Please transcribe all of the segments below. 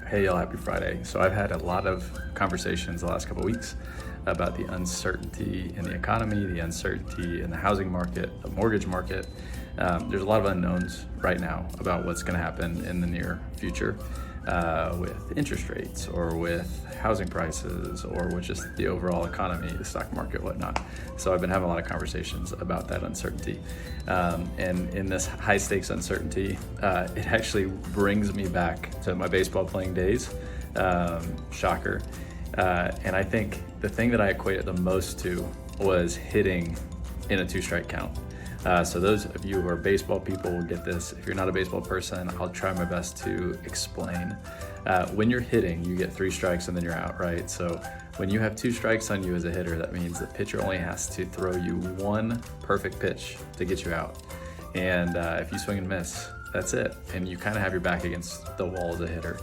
Hey y'all, happy Friday. So I've had a lot of conversations the last couple of weeks about the uncertainty in the economy, the uncertainty in the housing market, the mortgage market. There's a lot of unknowns right now about what's going to happen in the near future with interest rates or with housing prices or with just the overall economy, the stock market, whatnot. So I've been having a lot of conversations about that uncertainty. And in this high stakes uncertainty, it actually brings me back to my baseball playing days. Shocker. And I think the thing that I equate it the most to was hitting in a 2-strike count. So those of you who are baseball people will get this. If you're not a baseball person, I'll try my best to explain. When you're hitting, you get 3 strikes and then you're out, right? So when you have 2 strikes on you as a hitter, that means the pitcher only has to throw you 1 perfect pitch to get you out. And if you swing and miss, that's it. And you kind of have your back against the wall as a hitter.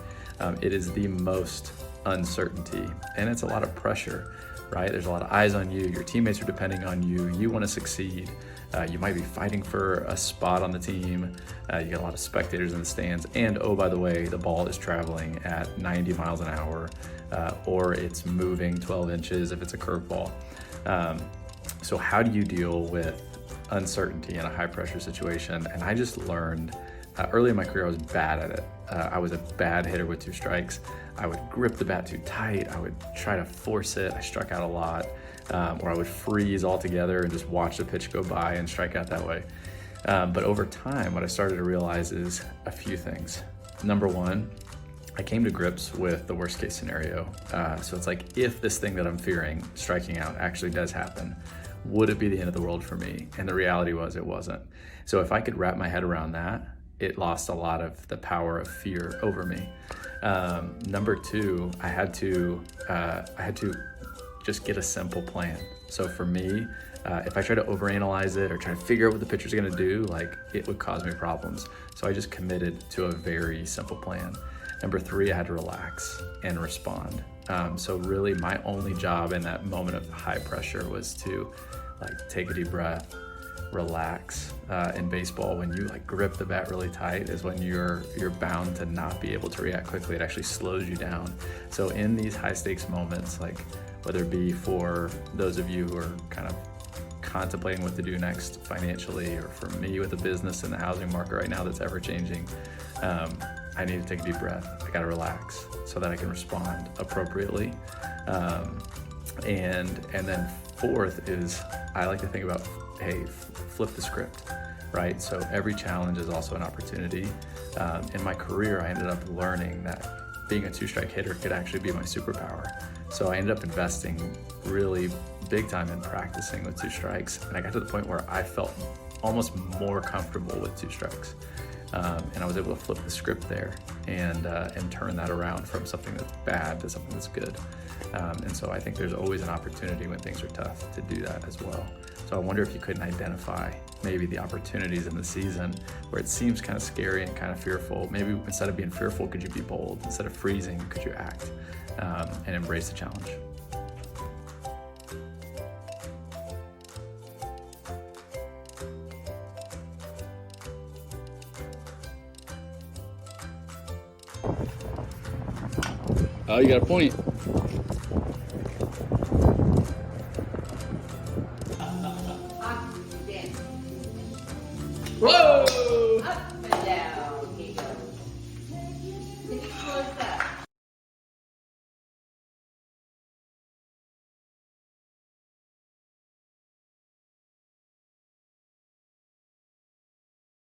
It is the most uncertainty, and it's a lot of pressure, right? There's a lot of eyes on you. Your teammates are depending on you. You want to succeed. You might be fighting for a spot on the team. You get a lot of spectators in the stands. And oh, by the way, the ball is traveling at 90 miles an hour, or it's moving 12 inches if it's a curveball. So how do you deal with uncertainty in a high pressure situation? And I just learned early in my career, I was bad at it. I was a bad hitter with 2 strikes. I would grip the bat too tight. I would try to force it. I struck out a lot. Or I would freeze altogether and just watch the pitch go by and strike out that way. But over time, what I started to realize is a few things. Number one, I came to grips with the worst case scenario. So it's like, if this thing that I'm fearing, striking out, actually does happen, would it be the end of the world for me? And the reality was it wasn't. So if I could wrap my head around that, it lost a lot of the power of fear over me. Number two, I had to just get a simple plan. So for me, if I try to overanalyze it or try to figure out what the pitcher's gonna do, like, it would cause me problems. So I just committed to a very simple plan. Number 3, I had to relax and respond. So really my only job in that moment of high pressure was to take a deep breath, relax. In baseball, when you grip the bat really tight is when you're bound to not be able to react quickly. It actually slows you down. So in these high stakes moments, whether it be for those of you who are kind of contemplating what to do next financially, or for me with a business in the housing market right now that's ever changing, I need to take a deep breath. I gotta relax so that I can respond appropriately. And then fourth is, I like to think about, hey, flip the script, right? So every challenge is also an opportunity. In my career, I ended up learning that being a 2-strike hitter could actually be my superpower. So I ended up investing really big time in practicing with 2 strikes. And I got to the point where I felt almost more comfortable with 2 strikes. And I was able to flip the script there and turn that around from something that's bad to something that's good. And so I think there's always an opportunity when things are tough to do that as well. So I wonder if you couldn't identify maybe the opportunities in the season where it seems kind of scary and kind of fearful. Maybe instead of being fearful, could you be bold? Instead of freezing, could you act and embrace the challenge? Oh, you got a point. Whoa! Up and down.